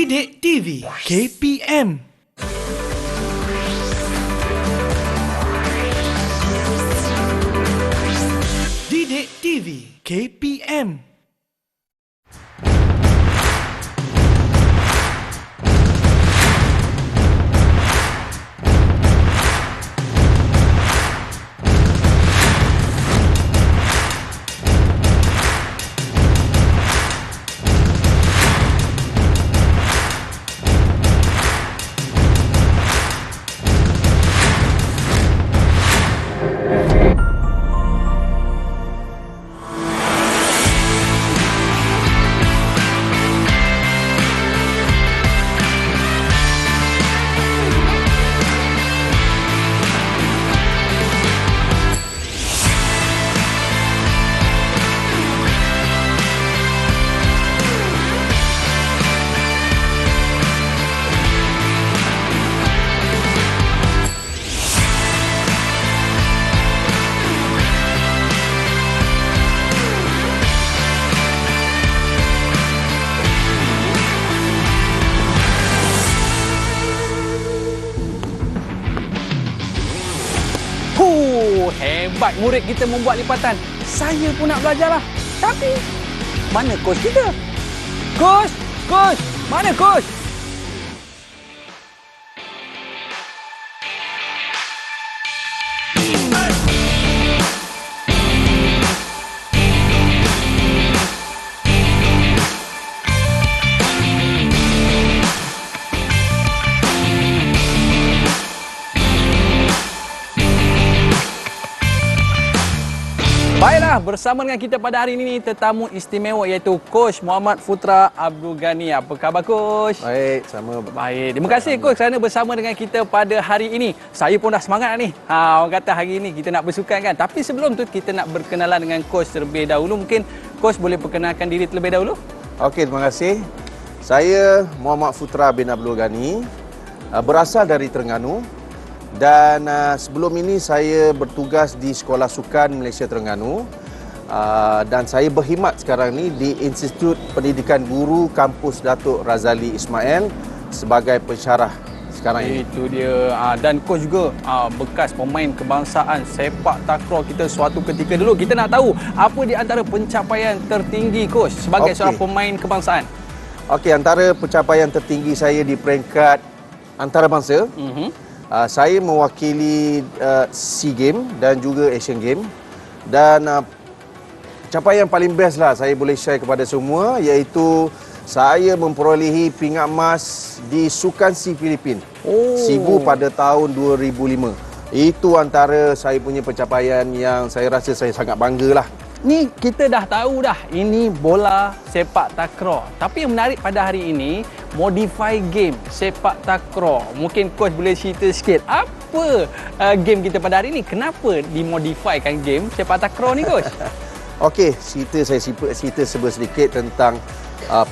Didik TV KPM. Didik TV KPM. Hebat murid kita membuat lipatan. Saya pun nak belajar lah. Tapi, mana coach kita? Coach! Coach! Mana coach? Baiklah, bersama dengan kita pada hari ini tetamu istimewa iaitu Coach Muhammad Futra Abdul Ghani. Apa khabar Coach? Baik, sama. Baik, terima kasih Coach kerana bersama dengan kita pada hari ini. Saya pun dah semangat ni. Orang kata hari ini kita nak bersukan kan. Tapi sebelum tu kita nak berkenalan dengan Coach terlebih dahulu. Mungkin Coach boleh perkenalkan diri terlebih dahulu? Okey, terima kasih. Saya Muhammad Futra bin Abdul Ghani, berasal dari Terengganu. Dan sebelum ini saya bertugas di Sekolah Sukan Malaysia Terengganu, dan saya berkhidmat sekarang ni di Institut Pendidikan Guru Kampus Datuk Razali Ismail sebagai pensyarah sekarang ini. Itu dia. Dan coach juga bekas pemain kebangsaan sepak takraw kita suatu ketika dulu. Kita nak tahu apa di antara pencapaian tertinggi coach sebagai seorang pemain kebangsaan. Okey, antara pencapaian tertinggi saya di peringkat antarabangsa. Saya mewakili SEA Games dan juga Asian Games, dan capaian paling best lah saya boleh share kepada semua iaitu saya memperolehi pingat emas di Sukan SEA Filipin SEAGU pada tahun 2005. Itu antara saya punya pencapaian yang saya rasa saya sangat bangga lah. Ni kita dah tahu dah ini bola sepak takraw. Tapi yang menarik pada hari ini modify game sepak takraw. Mungkin coach boleh cerita sikit apa game kita pada hari ini? Kenapa dimodifikan game sepak takraw ni coach? Okey, saya cerita sedikit tentang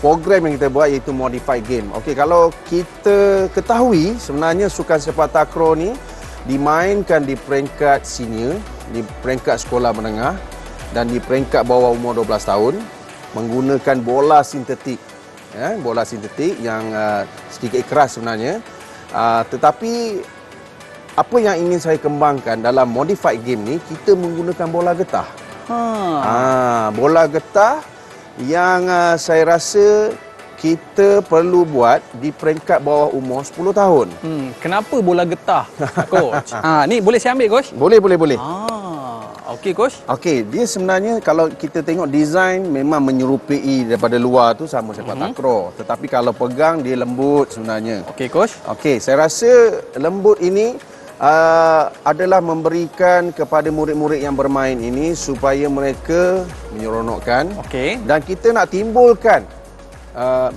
program yang kita buat iaitu modify game. Okey, kalau kita ketahui sebenarnya sukan sepak takraw ni dimainkan di peringkat senior, di peringkat sekolah menengah dan di peringkat bawah umur 12 tahun menggunakan bola sintetik. Bola sintetik yang sedikit keras sebenarnya. Tetapi apa yang ingin saya kembangkan dalam modified game ni, kita menggunakan bola getah. Bola getah yang saya rasa kita perlu buat di peringkat bawah umur 10 tahun. Kenapa bola getah coach? Ni boleh saya ambil coach? Boleh. Okey coach. Okey, dia sebenarnya kalau kita tengok design memang menyerupai daripada luar tu sama sepak takraw, tetapi kalau pegang dia lembut sebenarnya. Okey coach. Okey, saya rasa lembut ini adalah memberikan kepada murid-murid yang bermain ini supaya mereka menyeronokkan. Okey. Dan kita nak timbulkan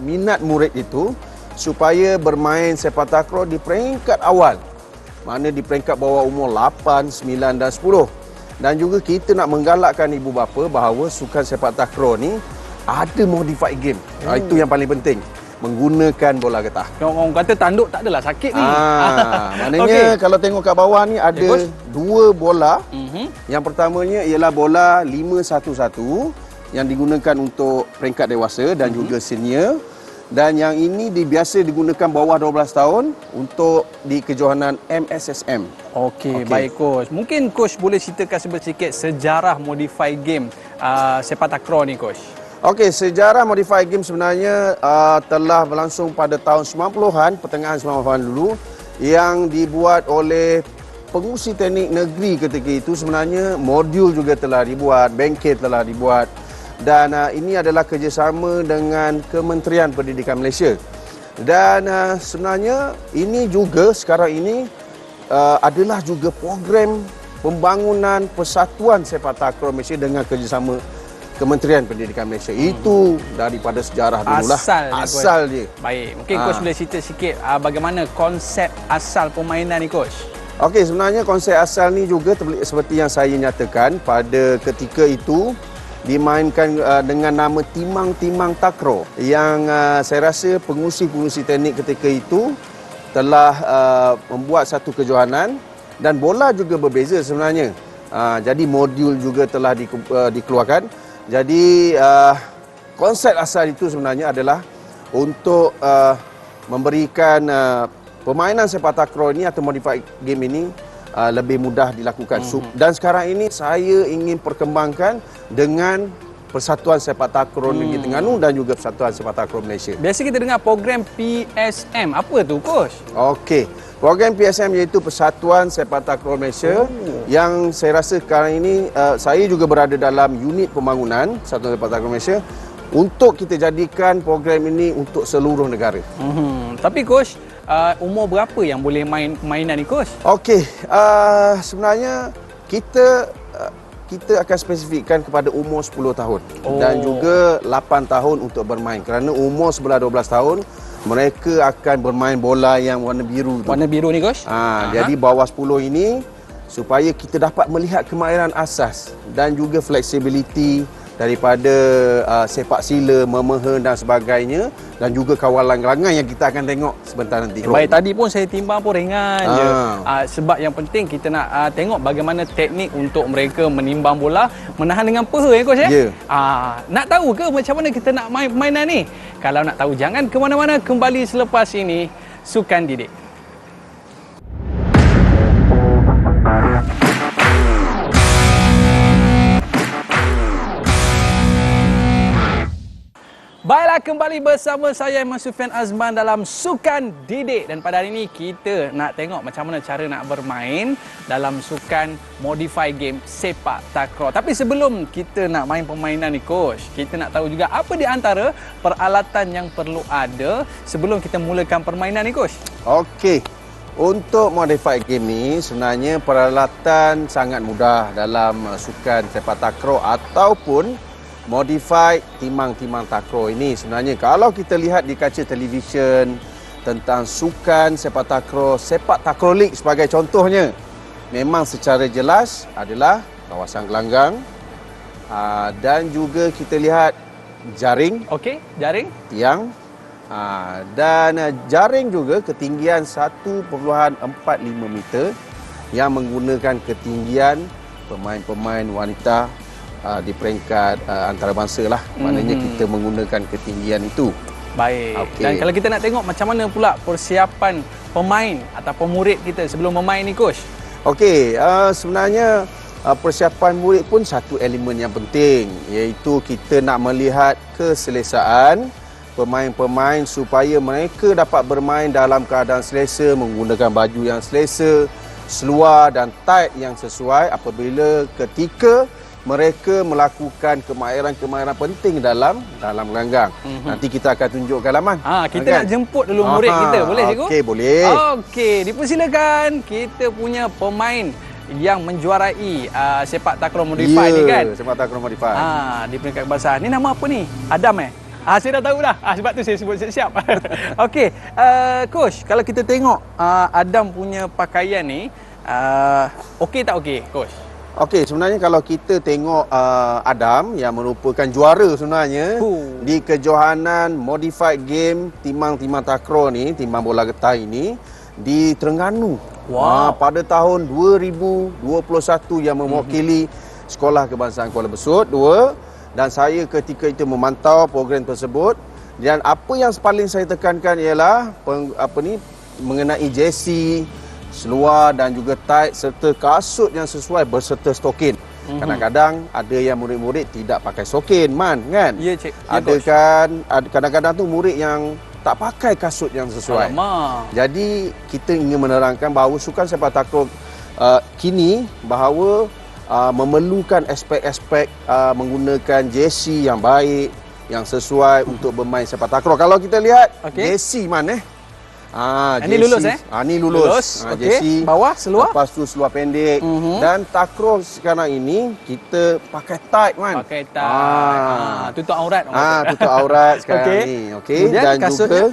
minat murid itu supaya bermain sepak takraw di peringkat awal. Mana di peringkat bawah umur 8, 9 dan 10. Dan juga kita nak menggalakkan ibu bapa bahawa sukan sepak takraw ni ada modified game. Itu yang paling penting. Menggunakan bola getah. Orang kata tanduk tak adalah sakit ni. Maknanya kalau tengok kat bawah ni ada dua bola. Yang pertamanya ialah bola 5-1-1 yang digunakan untuk peringkat dewasa dan juga senior. Dan yang ini biasa digunakan bawah 12 tahun untuk di kejohanan MSSM. Okey, baik coach. Mungkin coach boleh ceritakan sedikit sejarah modify game sepak takraw ni coach. Okey, sejarah modify game sebenarnya telah berlangsung pada tahun 90-an, pertengahan 90-an dulu, yang dibuat oleh pengurusi teknik negeri ketika itu. Sebenarnya modul juga telah dibuat, bengkel telah dibuat, dan ini adalah kerjasama dengan Kementerian Pendidikan Malaysia. Dan sebenarnya ini juga sekarang ini adalah juga program pembangunan Persatuan Sepak Takraw Malaysia dengan kerjasama Kementerian Pendidikan Malaysia. Itu daripada sejarah dululah. Asal dia. Baik, mungkin coach boleh cerita sikit bagaimana konsep asal permainan ni coach? Okey, sebenarnya konsep asal ni juga seperti yang saya nyatakan, pada ketika itu dimainkan dengan nama timang-timang takraw, yang saya rasa pengurusi teknik ketika itu telah membuat satu kejohanan, dan bola juga berbeza sebenarnya. Jadi modul juga telah dikeluarkan. Jadi konsep asal itu sebenarnya adalah untuk memberikan permainan sepak takraw ini atau modified game ini lebih mudah dilakukan. Dan sekarang ini saya ingin perkembangkan dengan Persatuan Sepak Takraw Negeri Terengganu dan juga Persatuan Sepak Takraw Malaysia. Biasa kita dengar program PSM. Apa tu coach? Okey. Program PSM iaitu Persatuan Sepak Takraw Malaysia, yang saya rasa sekarang ini saya juga berada dalam unit pembangunan Persatuan Sepak Takraw Malaysia untuk kita jadikan program ini untuk seluruh negara. Tapi coach, umur berapa yang boleh main permainan ni coach? Okey, sebenarnya kita akan spesifikkan kepada umur 10 tahun dan juga 8 tahun untuk bermain. Kerana umur sebelah 12 tahun mereka akan bermain bola yang warna biru tu. Warna biru ni coach? Jadi bawah 10 ini supaya kita dapat melihat kemahiran asas dan juga fleksibiliti daripada sepak sila, memeha dan sebagainya, dan juga kawalan gerangan yang kita akan tengok sebentar nanti. Baik, tadi pun saya timbang pun ringan je. Sebab yang penting kita nak tengok bagaimana teknik untuk mereka menimbang bola, menahan dengan peha coach ya? Nak tahu ke macam mana kita nak main permainan ni? Kalau nak tahu, jangan ke mana-mana, kembali selepas ini Sukan Didik. Baiklah, kembali bersama saya Ahmad Sufian Azman dalam Sukan Didik, dan pada hari ini kita nak tengok macam mana cara nak bermain dalam sukan modify game sepak takraw. Tapi sebelum kita nak main permainan ni coach, kita nak tahu juga apa di antara peralatan yang perlu ada sebelum kita mulakan permainan ni coach. Okey. Untuk modify game ni sebenarnya peralatan sangat mudah dalam sukan sepak takraw ataupun modify timang-timang takraw ini. Sebenarnya kalau kita lihat di kaca televisyen tentang sukan sepak takraw league sebagai contohnya, memang secara jelas adalah kawasan gelanggang, dan juga kita lihat jaring. Okey, jaring, tiang, dan jaring juga ketinggian 1.45 meter yang menggunakan ketinggian pemain-pemain wanita di peringkat antarabangsa lah. Maknanya kita menggunakan ketinggian itu. Baik. Dan kalau kita nak tengok macam mana pula persiapan pemain atau murid kita sebelum bermain ni coach? Okey, sebenarnya persiapan murid pun satu elemen yang penting, iaitu kita nak melihat keselesaan pemain-pemain supaya mereka dapat bermain dalam keadaan selesa, menggunakan baju yang selesa, seluar dan tight yang sesuai apabila ketika mereka melakukan kemahiran-kemahiran penting dalam gelanggang. Nanti kita akan tunjukkan laman. Kita nak jemput dulu murid kita, boleh cikgu? Okey, boleh. Okey, dipersilakan. Kita punya pemain yang menjuarai sepak takraw modify ni kan? Sepak takraw modify. Di peringkat kebangsaan. Ni nama apa ni? Adam saya dah tahu dah. Sebab tu saya sebut siap-siap. Okey, coach, kalau kita tengok Adam punya pakaian ni, okey tak okey, coach? Okey, sebenarnya kalau kita tengok Adam yang merupakan juara sebenarnya di kejohanan modified game timang-timang takraw ni, timang bola getah ini di Terengganu. Pada tahun 2021 yang mewakili Sekolah Kebangsaan Kuala Besut 2, dan saya ketika itu memantau program tersebut Dan apa yang paling saya tekankan ialah mengenai jersey, seluar dan juga tight serta kasut yang sesuai berserta stokin. Kadang-kadang ada yang murid-murid tidak pakai stokin, kan? Ya, Cik. Ya, Ada Coach. kan, kadang-kadang tu murid yang tak pakai kasut yang sesuai. Alamak. Jadi kita ingin menerangkan bahawa sukan sepak takraw kini bahawa memerlukan aspek-aspek menggunakan jersey yang baik, yang sesuai untuk bermain sepak takraw. Kalau kita lihat jersey mana Ini lulus Ni lulus. Okey. Jersey, Bawah seluar. lepas tu seluar pendek. Dan takraw sekarang ini kita pakai tight, man. Pakai tie. Tutup aurat. Tutup aurat sekarang Okey. ni. Okey. Kemudian Dan kasutnya? juga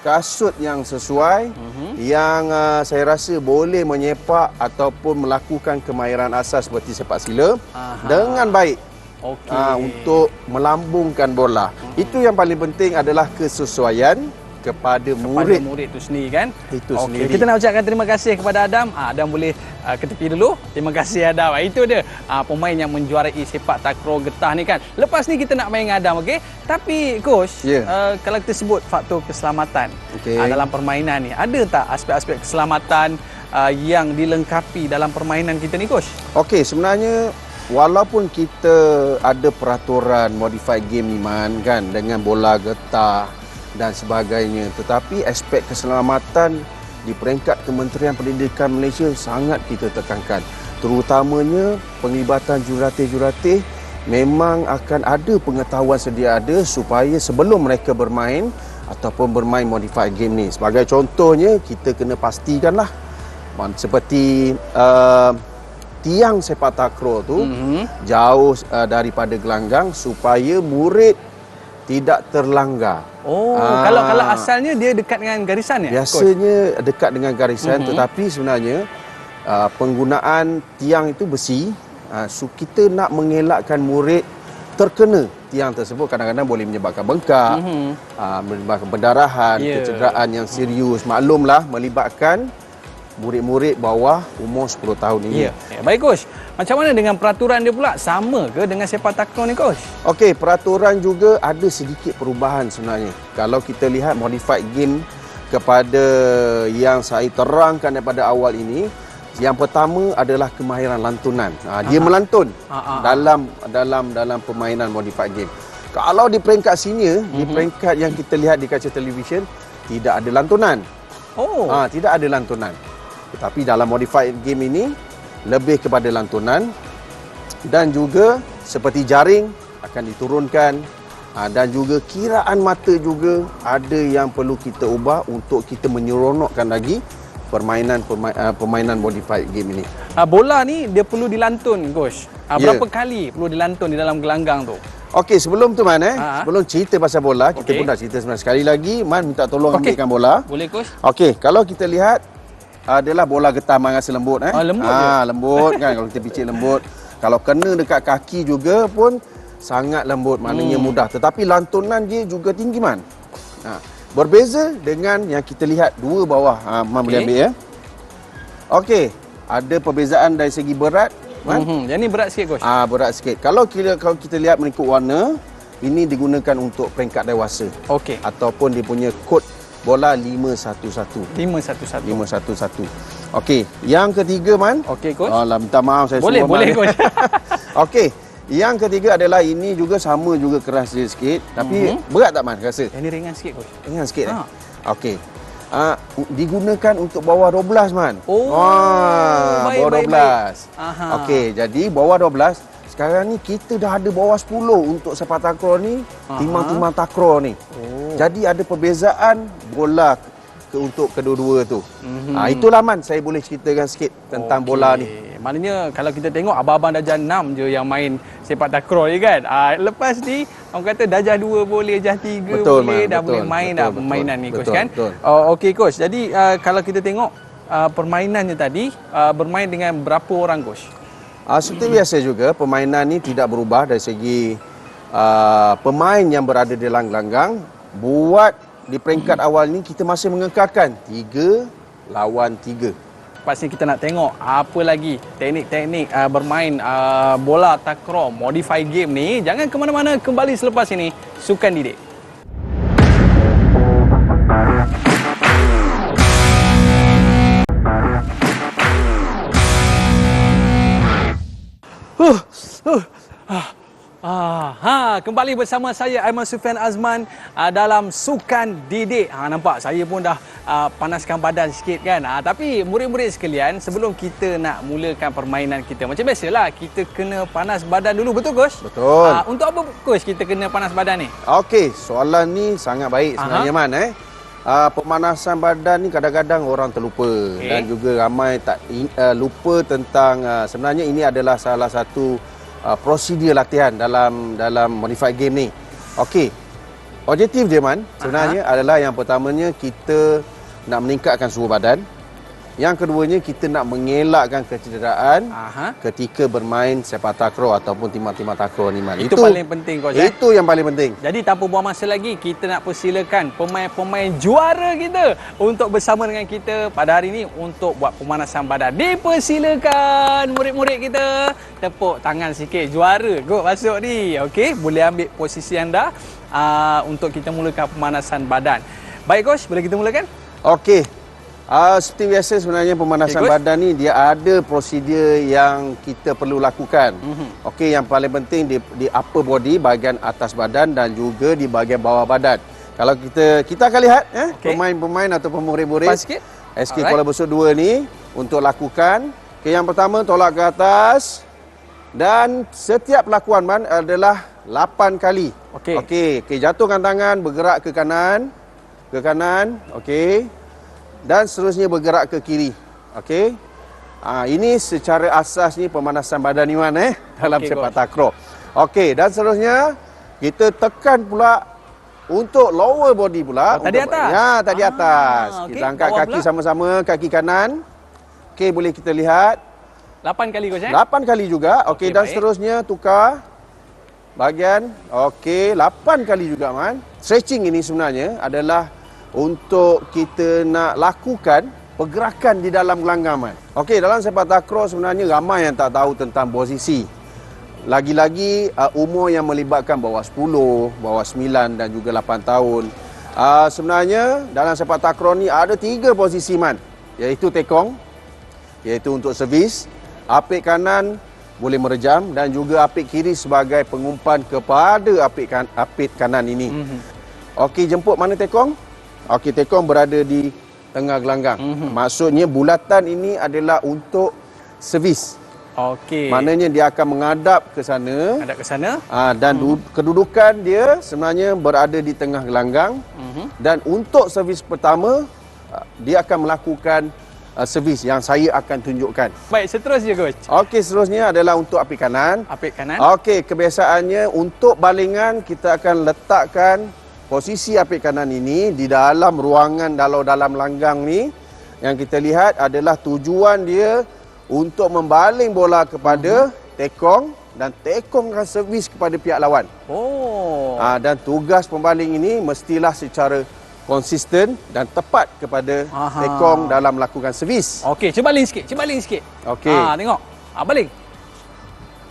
kasut yang sesuai yang saya rasa boleh menyepak ataupun melakukan kemahiran asas seperti sepak sila dengan baik. Okey. Untuk melambungkan bola. Itu yang paling penting adalah kesesuaian kepada murid. Murid tu sendiri kan. Itu Okey, sendiri. kita nak ucapkan terima kasih kepada Adam. Adam boleh ke tepi dulu. Terima kasih Adam. Itu dia pemain yang menjuarai sepak takraw getah ni kan. Lepas ni kita nak main dengan Adam, okey? Tapi coach, kalau kita sebut faktor keselamatan dalam permainan ni, ada tak aspek-aspek keselamatan yang dilengkapi dalam permainan kita ni, coach? Okey, sebenarnya walaupun kita ada peraturan modified game ni, man, kan, dengan bola getah dan sebagainya, tetapi aspek keselamatan di peringkat Kementerian Pendidikan Malaysia sangat kita tekankan. Terutamanya penglibatan jurulatih-jurulatih memang akan ada pengetahuan sedia ada supaya sebelum mereka bermain ataupun bermain modified game ni. Sebagai contohnya, kita kena pastikanlah seperti tiang sepak takraw tu jauh daripada gelanggang supaya murid tidak terlanggar. Kalau asalnya dia dekat dengan garisan ya? Biasanya dekat dengan garisan, tetapi sebenarnya penggunaan tiang itu besi. So kita nak mengelakkan murid terkena tiang tersebut, kadang-kadang boleh menyebabkan bengkak, menyebabkan pendarahan, kecederaan yang serius. Maklumlah melibatkan murid-murid bawah umur 10 tahun ini. Baik coach, macam mana dengan peraturan dia pula? Sama ke dengan sepak takraw ni coach? Okey, peraturan juga ada sedikit perubahan sebenarnya. Kalau kita lihat modified game kepada yang saya terangkan daripada awal ini, yang pertama adalah kemahiran lantunan. Dia melantun dalam permainan modified game. Kalau di peringkat senior, di peringkat yang kita lihat di kaca televisyen, tidak ada lantunan. Tidak ada lantunan. Tetapi dalam modified game ini lebih kepada lantunan dan juga seperti jaring akan diturunkan dan juga kiraan mata juga ada yang perlu kita ubah untuk kita menyeronokkan lagi permainan modified game ini. Bola ni dia perlu dilantun coach. Berapa kali perlu dilantun di dalam gelanggang tu? Okey, sebelum tu Man, sebelum cerita pasal bola, kita pun dah cerita sebenarnya. Sekali lagi Man minta tolong ambilkan bola. Boleh coach. Okey, kalau kita lihat adalah bola getah Man rasa lembut lembut lembut kan, kalau kita picit lembut. Kalau kena dekat kaki juga pun sangat lembut, maknanya mudah. Tetapi lantunan dia juga tinggi Man. Berbeza dengan yang kita lihat dua bawah. Man boleh ambil ya. Okey, ada perbezaan dari segi berat Man. Yang ni berat sikit coach. Berat sikit. Kalau kita lihat mengikut warna, ini digunakan untuk peringkat dewasa. Okey. Ataupun dia punya kod bola 511. 511. Okey, yang ketiga Man. Okey coach. Minta maaf saya boleh coach. Okey, yang ketiga adalah ini juga sama juga keras sikit, tapi berat tak Man rasa? Yang ni ringan sikit coach. Ringan sikit. Okey. Digunakan untuk bawah 12 Man. Bawah 12. Okey, jadi bawah 12. Sekarang ni kita dah ada bawah 10 untuk sepak takraw ni, timbang-timbang takraw ni. Jadi ada perbezaan bola untuk kedua-dua tu. Itulah Man, saya boleh ceritakan sikit tentang bola ni. Maknanya kalau kita tengok abang-abang darjah 6 je yang main sepak takraw ni kan. Lepas ni orang kata darjah 2 boleh, darjah 3 boleh, boleh main permainan ni coach kan. Okey coach. Jadi kalau kita tengok permainannya tadi bermain dengan berapa orang coach? Seperti biasa juga, permainan ni tidak berubah dari segi pemain yang berada di dalam gelanggang. Buat di peringkat awal ni kita masih mengekalkan 3 lawan 3. Lepas ni kita nak tengok apa lagi teknik-teknik bermain bola takraw modified game ni. Jangan ke mana-mana, kembali selepas ini Sukan Didik. kembali bersama saya Aiman Sufian Azman dalam Sukan Didik. Nampak saya pun dah panaskan badan sikit kan. Tapi murid-murid sekalian, sebelum kita nak mulakan permainan kita, macam biasalah kita kena panas badan dulu, betul Coach? Betul. Untuk apa Coach kita kena panas badan ni? Okey, soalan ni sangat baik sebenarnya Man. Pemanasan badan ni kadang-kadang orang terlupa dan juga ramai tak lupa tentang sebenarnya ini adalah salah satu prosedur latihan dalam modified game ni. Okey. Objektif dia Man sebenarnya adalah yang pertamanya kita nak meningkatkan suhu badan. Yang keduanya kita nak mengelakkan kecederaan ketika bermain sepak takraw ataupun timah-timah takraw ni Man. Itu paling penting Coach. Itu yang paling penting. Jadi tanpa buang masa lagi, kita nak persilakan pemain-pemain juara kita untuk bersama dengan kita pada hari ini untuk buat pemanasan badan. Dipersilakan murid-murid kita. Tepuk tangan sikit, juara. Go masuk ni. Okey, boleh ambil posisi anda untuk kita mulakan pemanasan badan. Baik Coach, boleh kita mulakan? Okey. Seperti biasa sebenarnya pemanasan badan ni dia ada prosedur yang kita perlu lakukan. Okey, yang paling penting di upper body, bahagian atas badan dan juga di bahagian bawah badan. Kalau kita akan lihat pemain-pemain ataupun murid-murid SK Kuala Besut 2 ni untuk lakukan. Okey, yang pertama tolak ke atas dan setiap lakuan Man adalah 8 kali. Okey, jatuhkan tangan, bergerak ke kanan. Okey. Dan seterusnya bergerak ke kiri. Okey. Ini secara asas ni pemanasan badan ni Man dalam sepak takraw. Okey, dan seterusnya kita tekan pula untuk lower body pula. Tadi atas. Ya, tadi atas. Kita angkat kaki sama-sama, kaki kanan. Okey, boleh kita lihat 8 kali Coach 8 kali juga. Okey, dan seterusnya tukar bahagian. Okey, 8 kali juga Man. Stretching ini sebenarnya adalah untuk kita nak lakukan pergerakan di dalam gelanggang. Okey, dalam sepak takraw sebenarnya ramai yang tak tahu tentang posisi. Lagi-lagi umur yang melibatkan bawah 10, bawah 9 dan juga 8 tahun. Sebenarnya dalam sepak takraw ni ada 3 posisi Man, iaitu tekong, iaitu untuk servis, apik kanan boleh merejam dan juga apik kiri sebagai pengumpan kepada apik kanan ini. Okey, jemput mana tekong? Okey, tekong berada di tengah gelanggang. Maksudnya bulatan ini adalah untuk servis. Okey. Maknanya dia akan menghadap ke sana. Dan kedudukan dia sebenarnya berada di tengah gelanggang. Dan untuk servis pertama, dia akan melakukan servis yang saya akan tunjukkan. Baik, seterusnya Coach. Okey, seterusnya adalah untuk apik kanan. Okey, kebiasaannya untuk balingan kita akan letakkan posisi apik kanan ini di dalam ruangan dalam langgang ni. Yang kita lihat adalah tujuan dia untuk membaling bola kepada tekong dan tekong akan servis kepada pihak lawan. Dan tugas pembaling ini mestilah secara konsisten dan tepat kepada tekong dalam melakukan servis. Okey, cuba baling sikit. Okey. Tengok. Baling.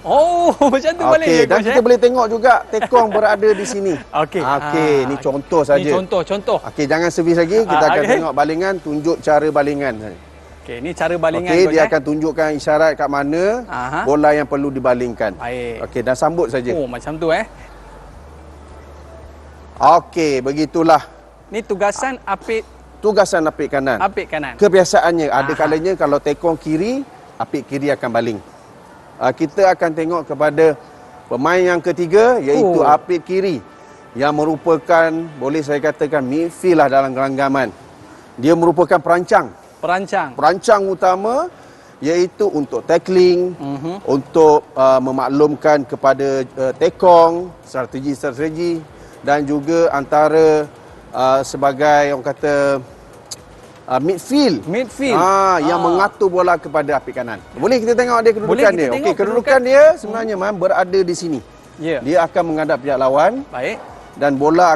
Macam tu balik. Okey, dan kita boleh tengok juga tekong berada di sini. Okey, ni contoh saja. Ni contoh. Okey, jangan servis lagi, kita akan tengok balingan, tunjuk cara balingan. Okey, ni cara balingan. Okey, dia akan tunjukkan isyarat kat mana bola yang perlu dibalingkan. Baik. Okey, dan sambut saja. Macam tu Okey, begitulah. Ni tugasan apik kanan. Apik kanan. Kebiasaannya ada kalanya kalau tekong kiri, apik kiri akan baling. Kita akan tengok kepada pemain yang ketiga, iaitu apik kiri, yang merupakan, boleh saya katakan, midfield lah dalam gelanggaman. Dia merupakan perancang utama, iaitu untuk tackling, untuk memaklumkan kepada tekong strategi dan juga antara sebagai orang kata midfield. Yang mengatur bola kepada apik kanan. Boleh kita tengok dia kedudukan dia. Okey, kedudukan dia sebenarnya berada di sini. Dia akan menghadap pihak lawan. Baik. Dan bola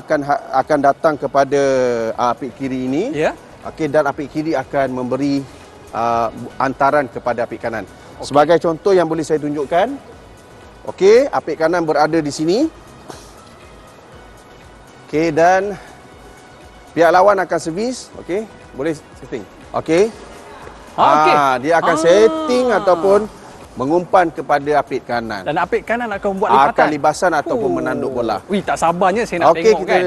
akan datang kepada apik kiri ini. Okey, dan apik kiri akan memberi antaran kepada apik kanan. Sebagai contoh yang boleh saya tunjukkan. Okey, apik kanan berada di sini. Okey, dan pihak lawan akan servis. Okey, boleh setting. Okey. Dia akan setting ataupun mengumpan kepada apit kanan. Dan apit kanan akan buat lipatan. Akan libasan ataupun menanduk bola. Wih, tak sabarnya saya nak Okey, tengok kita kan.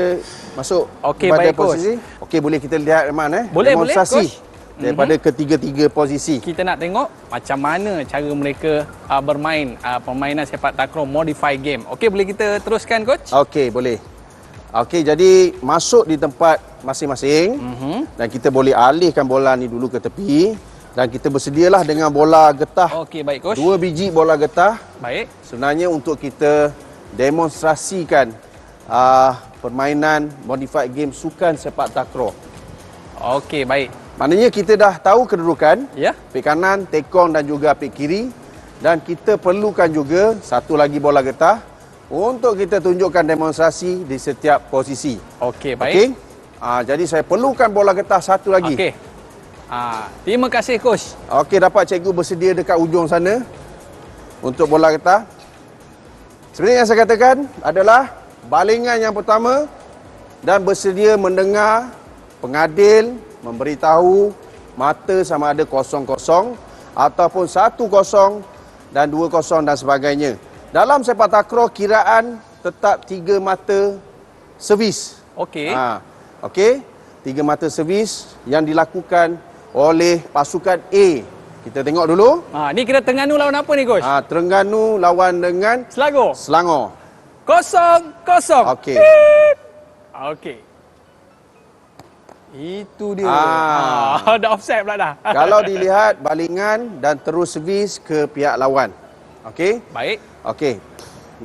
masuk Okey, kepada baik, Coach. posisi. Okey, boleh kita lihat mana Boleh, demonstrasi Coach. daripada ketiga-tiga posisi. Kita nak tengok macam mana cara mereka bermain permainan sepak takraw modify game. Okey, boleh kita teruskan, Coach? Okey, boleh. Okey, jadi masuk di tempat masing-masing dan kita boleh alihkan bola ni dulu ke tepi dan kita bersedialah dengan bola getah. Okey, baik, Coach. 2 biji bola getah. Baik. Sebenarnya untuk kita demonstrasikan permainan modified game sukan sepak takraw. Okey, baik. Maknanya kita dah tahu kedudukan, Ya. apik kanan, tekong dan juga apik kiri, dan kita perlukan juga satu lagi bola getah untuk kita tunjukkan demonstrasi di setiap posisi. Okey, baik. Okey? Jadi saya perlukan bola getah satu lagi. Okey. Terima kasih, Coach. Okey, dapat cikgu bersedia dekat ujung sana untuk bola getah. Sebenarnya yang saya katakan adalah balingan yang pertama dan bersedia mendengar pengadil memberitahu mata sama ada 0-0 ataupun 1-0 dan 2-0 dan sebagainya. Dalam sepak takraw kiraan tetap 3 mata servis. Okey. Okey. 3 mata servis yang dilakukan oleh pasukan A. Kita tengok dulu. Ni kira Terengganu lawan apa ni, Coach? Terengganu lawan dengan Selangor. Selangor. 0-0. Okey. Okey. Itu dia. Dah offside pula dah. Kalau dilihat balingan dan terus servis ke pihak lawan. Okey? Baik. Okey.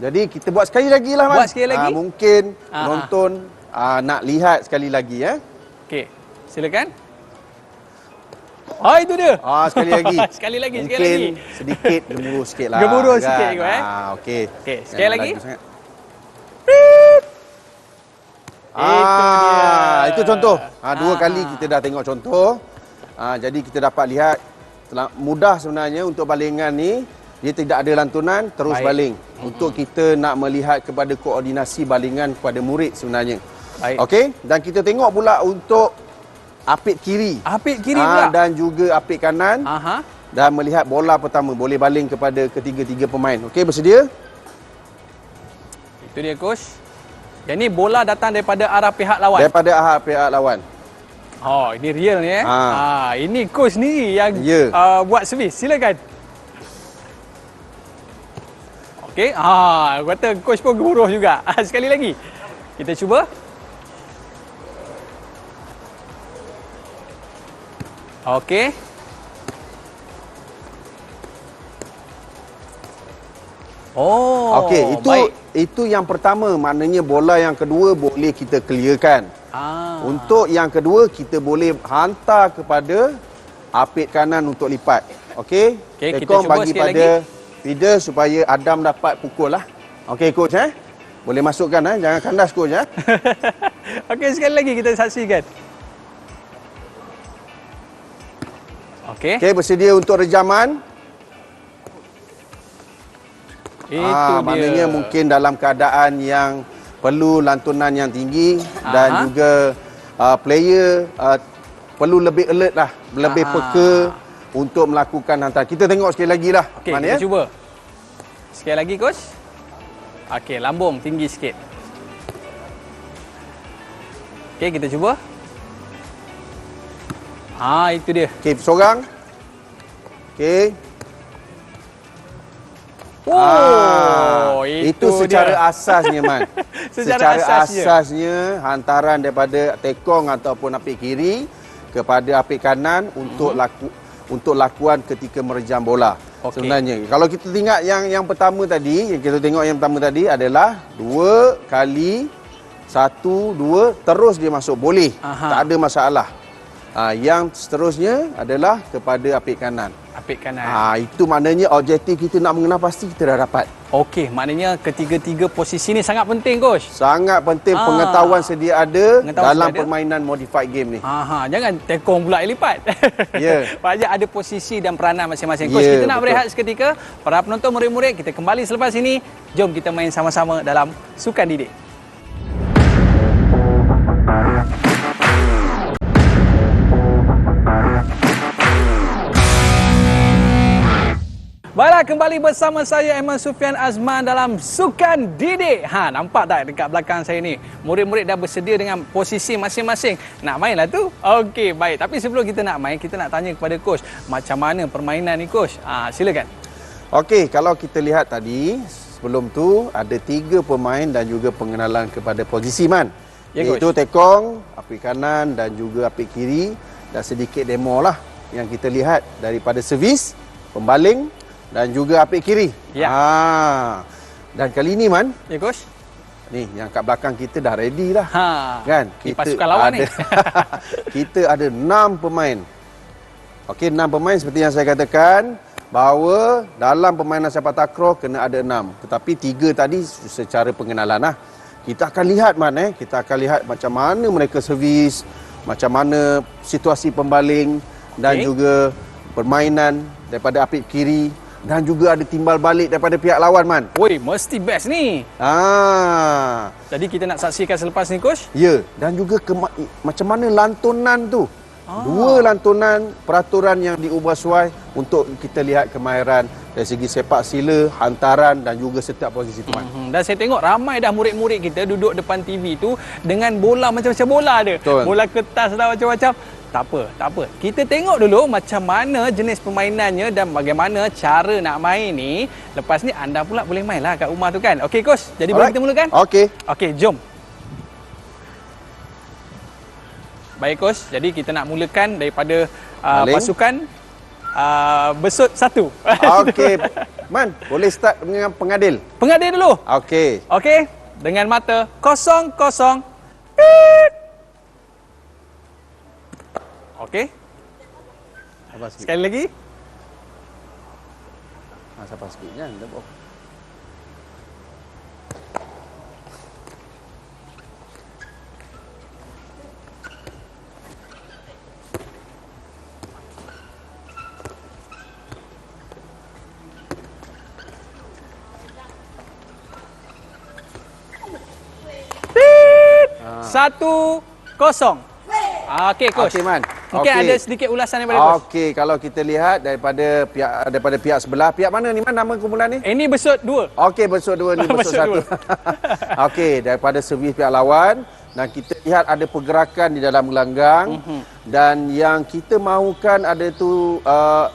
Jadi kita buat sekali lagi lah, Man. Buat sekali lagi? Mungkin penonton nak lihat sekali lagi, ya. Okey. Silakan. Itu dia. Sekali lagi. sekali lagi, Mungkin sekali lagi. sedikit gemuruh sikit lah. Gemuruh kan? sikit, Okey. Okey, sekali lagi. sangat. Itu dia. Itu contoh. 2 kali kita dah tengok contoh. Jadi kita dapat lihat mudah sebenarnya untuk balingan ni. Dia tidak ada lantunan, terus Baik. baling. Untuk kita nak melihat kepada koordinasi balingan kepada murid sebenarnya. Baik. Okey, dan kita tengok pula untuk apit kiri. Apit kiri pula. Dan juga apit kanan. Dan melihat bola pertama boleh baling kepada ketiga-tiga pemain. Okey, bersedia? Itu dia, Coach. Yang ni bola datang daripada arah pihak lawan. Daripada pihak lawan. Ini real ni ini coach ni yang buat servis. Silakan. Okey. Kata coach pun gemuruh juga. Sekali lagi. Kita cuba. Okey. Okey, itu yang pertama, maknanya bola yang kedua boleh kita clearkan. Untuk yang kedua kita boleh hantar kepada apit kanan untuk lipat. Okey. Kita cuba bagi sekali pada feeder supaya Adam dapat pukul lah. Okey, coach boleh masukkan jangan kandas coach Okey, sekali lagi kita saksikan. Okey. Okey, bersedia untuk rejaman. Itu maknanya dia. mungkin dalam keadaan yang perlu lantunan yang tinggi dan juga player perlu lebih alert lah, lebih peka untuk melakukan hantaran. Kita tengok sekali lagi lah. Okey, kita cuba. Sekali lagi, coach. Okey, lambung tinggi sikit. Okey, kita cuba. Itu dia. Okey, seorang. Okey. Itu secara dia. asasnya, Man. secara asasnya hantaran daripada tekong ataupun apik kiri kepada apik kanan untuk lakuan ketika merejam bola. Sebenarnya kalau kita tengok yang pertama tadi, yang kita tengok yang pertama tadi adalah 2 kali 1 2 terus dia masuk boleh. Tak ada masalah. Yang seterusnya adalah kepada apik kanan. Apik kanan. Itu maknanya objektif kita nak mengenal pasti kita dah dapat. Okey, maknanya ketiga-tiga posisi ni sangat penting, coach. Sangat penting pengetahuan sedia ada dalam sedia permainan modified game ni. Jangan tekong pula yang lipat. Ya. Banyak ada posisi dan peranan masing-masing. Coach, kita nak berehat seketika. Para penonton, murid-murid, kita kembali selepas ini. Jom kita main sama-sama dalam Sukan Didik. Baiklah Anda kembali bersama saya Aiman Sufian Azman dalam Sukan Didik. Nampak tak dekat belakang saya ni? Murid-murid dah bersedia dengan posisi masing-masing. Nak main lah tu? Okey, baik. Tapi sebelum kita nak main, kita nak tanya kepada coach, macam mana permainan ni coach? Silakan. Okey, kalau kita lihat tadi, sebelum tu ada 3 pemain dan juga pengenalan kepada posisi man. Ya, iaitu tekong, apik kanan dan juga apik kiri, dan sedikit demo lah yang kita lihat daripada servis, pembaling dan juga apik kiri. Ya. Dan kali ni man, Ya coach? ni yang kat belakang kita dah ready dah. Kan? Di pasukan lawan ni. Kita ada 6 pemain. Okey, 6 pemain seperti yang saya katakan, bahawa dalam permainan sepak takraw kena ada 6. Tetapi 3 tadi secara pengenalan lah. Kita akan lihat man, kita akan lihat macam mana mereka servis, macam mana situasi pembaling dan juga permainan daripada apik kiri, dan juga ada timbal balik daripada pihak lawan man. Oi, mesti best ni. Jadi kita nak saksikan selepas ni coach? Ya, dan juga macam mana lantunan tu. 2 lantunan peraturan yang diubah suai untuk kita lihat kemahiran dari segi sepak sila, hantaran dan juga setiap posisi tu man. Dan saya tengok ramai dah murid-murid kita duduk depan TV tu dengan bola macam-macam bola ada. Betul. Bola kertas dah macam-macam. Tak apa. Kita tengok dulu macam mana jenis permainannya dan bagaimana cara nak main ni. Lepas ni anda pula boleh main lah kat rumah tu kan. Okey coach, jadi boleh kita mulakan? Okey, jom. Baik coach, jadi kita nak mulakan daripada pasukan besut 1. Okey. Man, boleh start dengan pengadil. Pengadil dulu. Okey. Okey, dengan mata kosong. Okey. Sekali lagi. Sabar sikit kan. Satu, kosong. Okey coach. Okey man. Mungkin ada sedikit ulasan daripada coach. Okey, kalau kita lihat daripada pihak sebelah, pihak mana ni man nama kumpulan ni? Ini besut 2. Okey, besut 2 ni besut 1. Okey, daripada servis pihak lawan, dan kita lihat ada pergerakan di dalam gelanggang, dan yang kita mahukan ada tu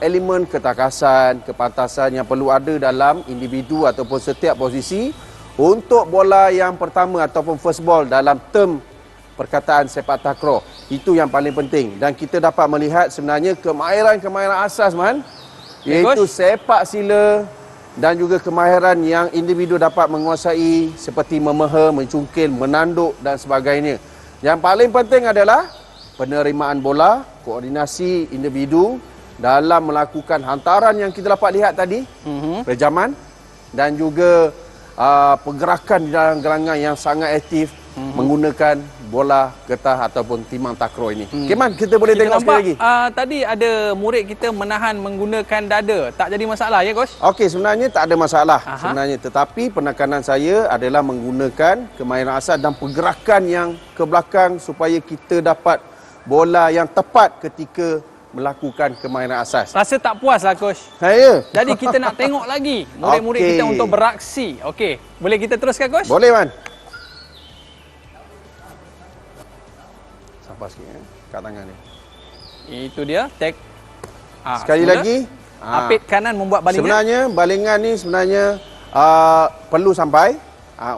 elemen ketakasan, kepantasan yang perlu ada dalam individu ataupun setiap posisi untuk bola yang pertama ataupun first ball dalam term perkataan sepak takraw. Itu yang paling penting, dan kita dapat melihat sebenarnya kemahiran asas man, iaitu sepak sila dan juga kemahiran yang individu dapat menguasai seperti memeha, mencungkil, menanduk dan sebagainya. Yang paling penting adalah penerimaan bola, koordinasi individu dalam melakukan hantaran yang kita dapat lihat tadi, rejaman, dan juga pergerakan di dalam gelanggang yang sangat aktif menggunakan bola getah ataupun timang takraw ini. Okey man, kita boleh tengok sekali lagi. Tadi ada murid kita menahan menggunakan dada. Tak jadi masalah ya coach? Okey, sebenarnya tak ada masalah sebenarnya, tetapi penekanan saya adalah menggunakan kemahiran asas dan pergerakan yang ke belakang supaya kita dapat bola yang tepat ketika melakukan kemahiran asas. Rasa tak puas lah coach. Saya. Jadi kita nak tengok lagi murid-murid kita untuk beraksi. Okey, boleh kita teruskan coach? Boleh man. Sabar sikit kat tangan ni. Itu dia. Sekali lagi. Apit kanan membuat balingan. Sebenarnya balingan ni sebenarnya perlu sampai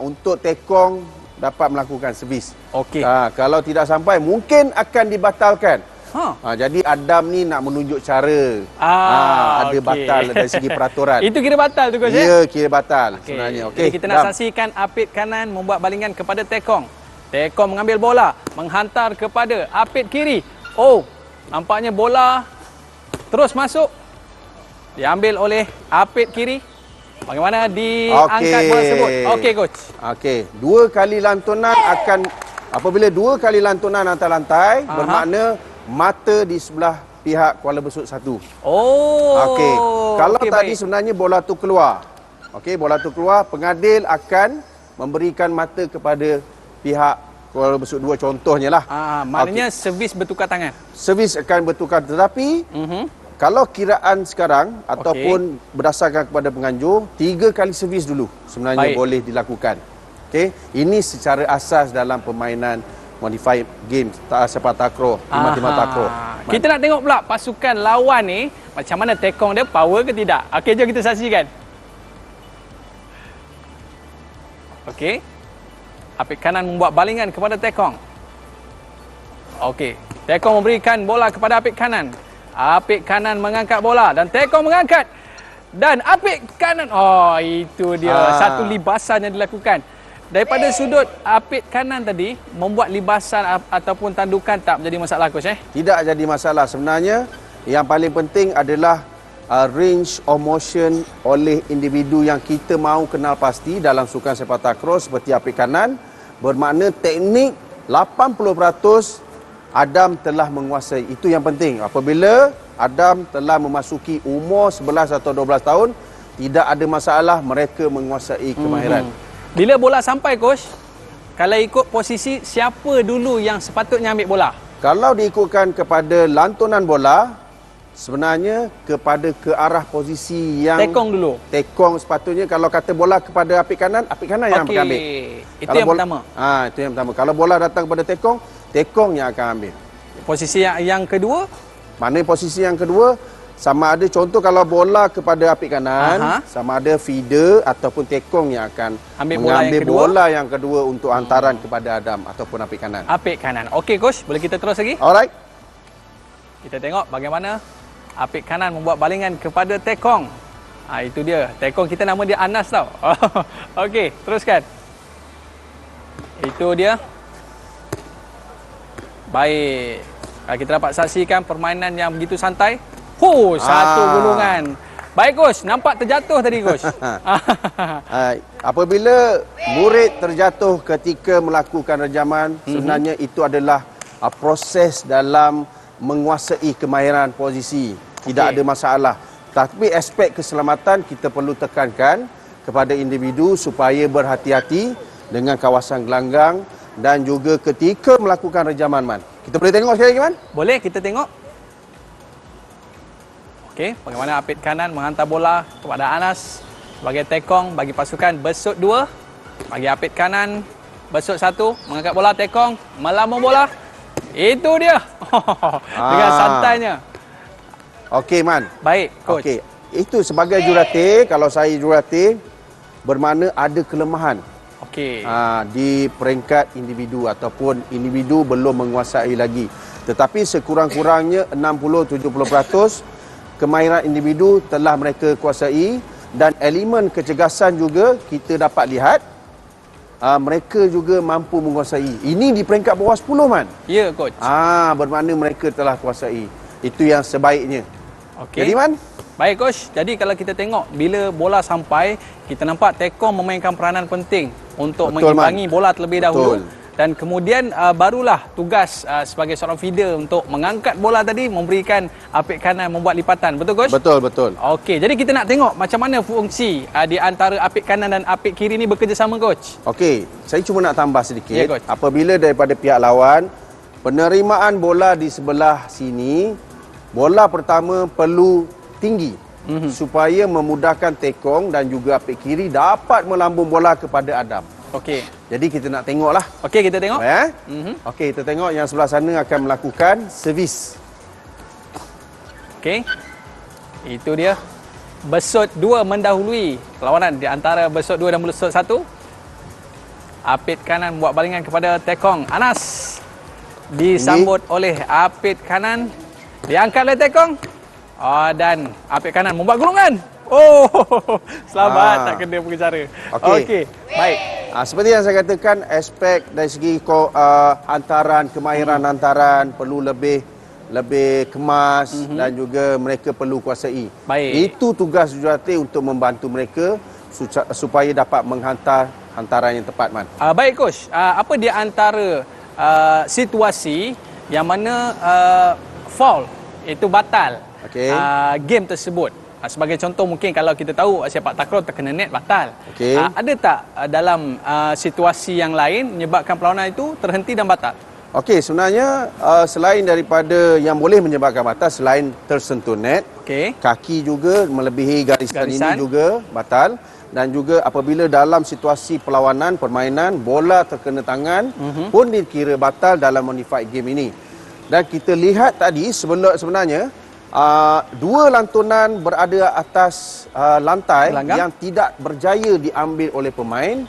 untuk tekong dapat melakukan servis. Okey. Kalau tidak sampai mungkin akan dibatalkan. Jadi Adam ni nak menunjuk cara. Ada batal dari segi peraturan. Itu kira batal tu coach ya? Ya, kira batal sebenarnya. Okey. Jadi kita nak saksikan apit kanan membuat balingan kepada tekong. Tekong mengambil bola, menghantar kepada apit kiri. Nampaknya bola terus masuk. Diambil oleh apit kiri. Bagaimana diangkat bola tersebut? Okey coach. Okey, 2 kali lantunan akan apabila 2 kali lantunan atas lantai bermakna mata di sebelah pihak Kuala Besut 1. Okey. Kalau tadi baik. Sebenarnya bola tu keluar. Okey, bola tu keluar, pengadil akan memberikan mata kepada pihak Kuala Besut 2 contohnya lah. Maknanya servis bertukar tangan. Servis akan bertukar, tetapi Kalau kiraan sekarang ataupun berdasarkan kepada penganjur, 3 kali servis dulu sebenarnya boleh dilakukan. Okey, ini secara asas dalam permainan modified game sepak takraw, timah takraw. Kita nak tengok pula pasukan lawan ni macam mana tekong dia, power ke tidak. Okey, jom kita saksikan. Okey. Apik kanan membuat balingan kepada tekong. Okey, tekong memberikan bola kepada apik kanan. Apik kanan mengangkat bola dan tekong mengangkat. Dan apik kanan, oh itu dia satu libasan yang dilakukan. Daripada sudut apik kanan tadi, membuat libasan ataupun tandukan tak menjadi masalah, Coach? Tidak jadi masalah. Sebenarnya yang paling penting adalah range of motion oleh individu yang kita mahu kenal pasti dalam sukan sepak takraw seperti apik kanan. Bermakna teknik 80% Adam telah menguasai. Itu yang penting. Apabila Adam telah memasuki umur 11 atau 12 tahun, tidak ada masalah, mereka menguasai kemahiran. Bila bola sampai, Coach, kalau ikut posisi, siapa dulu yang sepatutnya ambil bola? Kalau diikutkan kepada lantunan bola, sebenarnya ke arah posisi yang tekong dulu. Tekong sepatutnya, kalau kata bola kepada apik kanan yang akan ambil. Itu yang pertama. Itu yang pertama. Kalau bola datang kepada tekong yang akan ambil. Posisi yang kedua? Mana posisi yang kedua? Sama ada contoh kalau bola kepada apik kanan, sama ada feeder ataupun tekong yang akan mengambil bola yang kedua untuk hantaran kepada Adam ataupun apik kanan. Apik kanan. Okey, Coach, boleh kita terus lagi? Alright. Kita tengok bagaimana apik kanan membuat balingan kepada tekong. Itu dia. Tekong kita nama dia Anas tau. Okey, teruskan. Itu dia. Baik. Kita dapat saksikan permainan yang begitu santai. Satu gulungan. Baik, Coach. Nampak terjatuh tadi, Coach. Apabila murid terjatuh ketika melakukan rejaman, sebenarnya itu adalah proses dalam menguasai kemahiran posisi. Tidak ada masalah. Tapi aspek keselamatan kita perlu tekankan kepada individu supaya berhati-hati dengan kawasan gelanggang dan juga ketika melakukan rejaman, Man. Kita boleh tengok sekali lagi, Man? Boleh, kita tengok. Okey, bagaimana apik kanan menghantar bola kepada Anas sebagai tekong bagi pasukan Besut 2. Bagi apik kanan, Besut 1 mengangkat bola, tekong melambung bola. Itu dia. Dengan santainya. Okey, Man. Baik, Coach. Okey, itu sebagai jurulatih, kalau saya jurulatih, bermakna ada kelemahan. Okey. Di peringkat individu ataupun individu belum menguasai lagi. Tetapi sekurang-kurangnya 60-70% kemahiran individu telah mereka kuasai dan elemen kecergasan juga kita dapat lihat mereka juga mampu menguasai. Ini di peringkat bawah 10, Man. Ya, Coach. Bermakna mereka telah kuasai. Itu yang sebaiknya. Okey. Jadi, Man? Baik, Coach. Jadi kalau kita tengok bila bola sampai, kita nampak tekong memainkan peranan penting untuk mengimbangi bola terlebih dahulu. Dan kemudian barulah tugas sebagai seorang feeder untuk mengangkat bola tadi, memberikan apik kanan membuat lipatan. Betul, Coach? Betul, betul. Okey, jadi kita nak tengok macam mana fungsi di antara apik kanan dan apik kiri ni bekerjasama, Coach. Okey, saya cuma nak tambah sedikit. Ya, Coach. Apabila daripada pihak lawan, penerimaan bola di sebelah sini, bola pertama perlu tinggi supaya memudahkan tekong dan juga apik kiri dapat melambung bola kepada Adam. Okey. Jadi kita nak tengoklah. Okey, kita tengok. Okey, kita tengok yang sebelah sana akan melakukan servis. Okey. Itu dia. Besut 2 mendahului perlawanan di antara Besut 2 dan Besut 1. Apit kanan buat balingan kepada tekong. Anas disambut oleh apit kanan. Diangkat oleh tekong. Dan apit kanan membuat gulungan. Selamat tak kena pengecara. Okey. Baik. Seperti yang saya katakan, aspek dari segi hantaran, kemahiran hantaran perlu lebih kemas dan juga mereka perlu kuasai. Baik. Itu tugas jurulatih untuk membantu mereka supaya dapat menghantar hantaran yang tepat, Man. Baik, Coach. Apa di antara situasi yang mana foul itu batal game tersebut? Sebagai contoh, mungkin kalau kita tahu sepak takraw terkena net batal. Ada tak dalam situasi yang lain menyebabkan perlawanan itu terhenti dan batal? Okey, sebenarnya selain daripada yang boleh menyebabkan batal, selain tersentuh net, Okey. kaki juga melebihi garisan ini Garisan. juga batal. Dan juga apabila dalam situasi perlawanan, permainan, bola terkena tangan pun dikira batal dalam modified game ini. Dan kita lihat tadi sebenarnya dua lantunan berada atas lantai Gelanggang. yang tidak berjaya diambil oleh pemain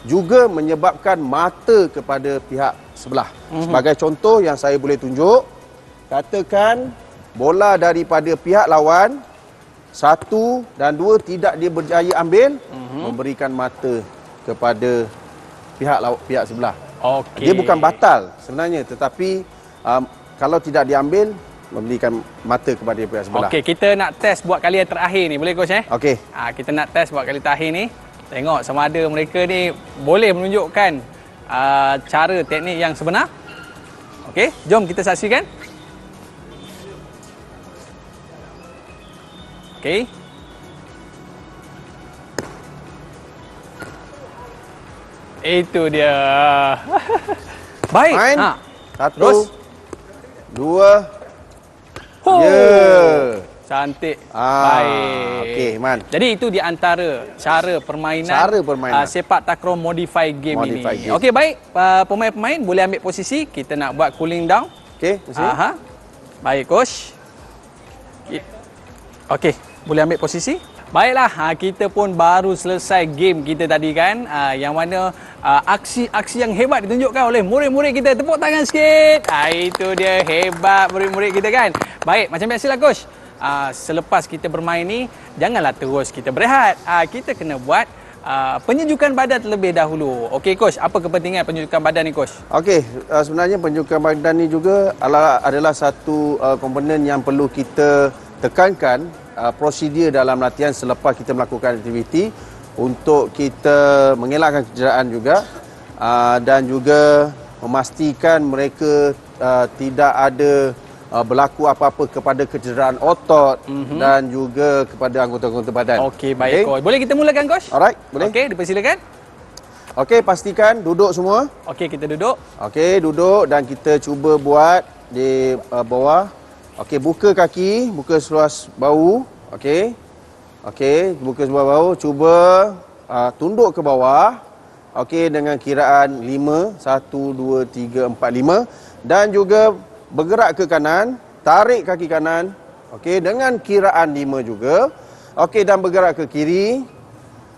juga menyebabkan mata kepada pihak sebelah. Sebagai contoh yang saya boleh tunjuk, katakan bola daripada pihak lawan 1 dan 2 tidak dia berjaya ambil, memberikan mata kepada pihak sebelah. Okey. Dia bukan batal sebenarnya, tetapi kalau tidak diambil, memberikan mata kepada pihak sebelah. Okey, kita nak test buat kali yang terakhir ni. Boleh coach Okey. Kita nak test buat kali terakhir ni. Tengok sama ada mereka ni boleh menunjukkan cara teknik yang sebenar. Okey, jom kita saksikan. Okey. Itu dia. Baik. Main. 1, Terus. 2. Oh. Ya. Cantik. Baik. Okey, Man. Jadi itu di antara cara permainan, sepak takraw modify game Modify ini. game. Okey, baik. Pemain-pemain boleh ambil posisi. Kita nak buat cooling down. Okey, Aha. Baik, coach. Okey, boleh ambil posisi. Baiklah, kita pun baru selesai game kita tadi kan. Yang mana aksi-aksi yang hebat ditunjukkan oleh murid-murid kita. Tepuk tangan sikit. Itu dia, hebat murid-murid kita kan. Baik, macam biasalah coach. Selepas kita bermain ni, janganlah terus kita berehat. Kita kena buat penyejukan badan terlebih dahulu. Okey coach, apa kepentingan penyejukan badan ni coach? Okey, sebenarnya penyejukan badan ni juga adalah satu komponen yang perlu kita tekankan, prosedur dalam latihan selepas kita melakukan aktiviti untuk kita mengelakkan kecederaan juga, dan juga memastikan mereka tidak ada berlaku apa-apa kepada kecederaan otot dan juga kepada anggota-anggota badan. Okey, baik coach. Boleh kita mulakan coach? Alright, boleh. Okey, dipersilakan. Okey, pastikan duduk semua. Okey, kita duduk. Okey, duduk dan kita cuba buat di bawah. Okey, buka kaki, buka seluas bahu. Okey. Okey, buka seluas bahu. Cuba tunduk ke bawah. Okey, dengan kiraan 5. 1, 2, 3, 4, 5. Dan juga bergerak ke kanan. Tarik kaki kanan. Okey, dengan kiraan 5 juga. Okey, dan bergerak ke kiri.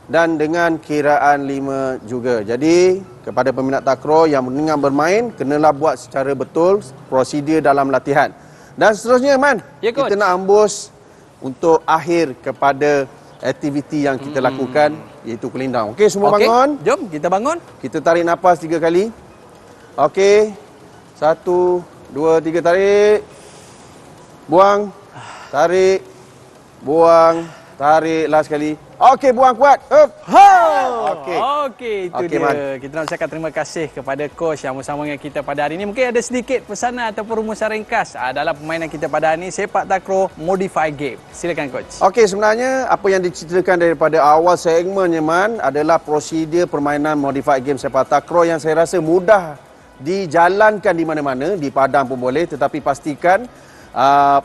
Dan dengan kiraan 5 juga. Jadi, kepada peminat takraw yang tengah bermain, kenalah buat secara betul prosedur dalam latihan. Dan seterusnya, Man, Ya, Coach. kita nak ambus untuk akhir kepada aktiviti yang kita lakukan, iaitu cooling down. Okey, semua bangun. Jom kita bangun. Kita tarik nafas 3 kali. Okey. 1, 2, 3, tarik. Buang. Tarik. Buang. Tarik. Last kali. Okey, buang kuat. Up. Okey. Okey, itu Okey, dia. Man. Kita nak ucapkan terima kasih kepada coach yang bersama dengan kita pada hari ini. Mungkin ada sedikit pesanan ataupun rumusan ringkas dalam permainan kita pada hari ini, sepak takraw modify game. Silakan coach. Okey, sebenarnya apa yang diceritakan daripada awal segmennya, Man, adalah prosedur permainan modified game sepak takraw yang saya rasa mudah dijalankan di mana-mana, di padang pun boleh, tetapi pastikan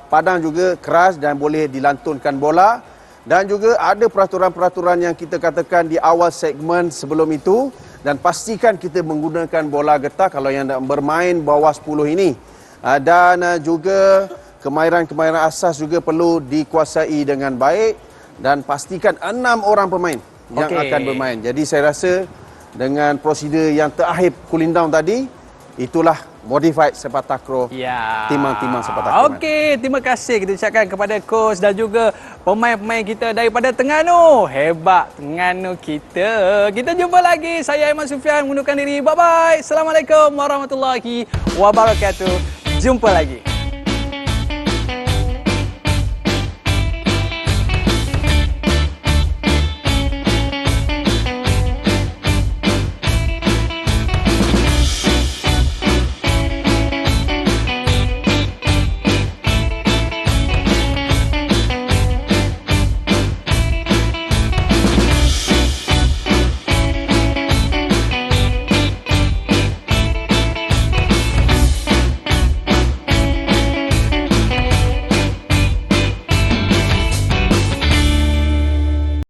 padang juga keras dan boleh dilantunkan bola. Dan juga ada peraturan-peraturan yang kita katakan di awal segmen sebelum itu, dan pastikan kita menggunakan bola getah kalau yang nak bermain bawah 10 ini. Dan juga kemahiran-kemahiran asas juga perlu dikuasai dengan baik, dan pastikan 6 orang pemain yang akan bermain. Jadi saya rasa dengan prosedur yang terakhir cooling down tadi, itulah modified sepak takraw. Ya. Timang-timang sepak takraw. Okey, terima kasih kita ucapkan kepada coach dan juga pemain-pemain kita daripada Terengganu. Hebat Terengganu kita. Kita jumpa lagi. Saya Aiman Sufian mengundurkan diri. Bye-bye. Assalamualaikum warahmatullahi wabarakatuh. Jumpa lagi.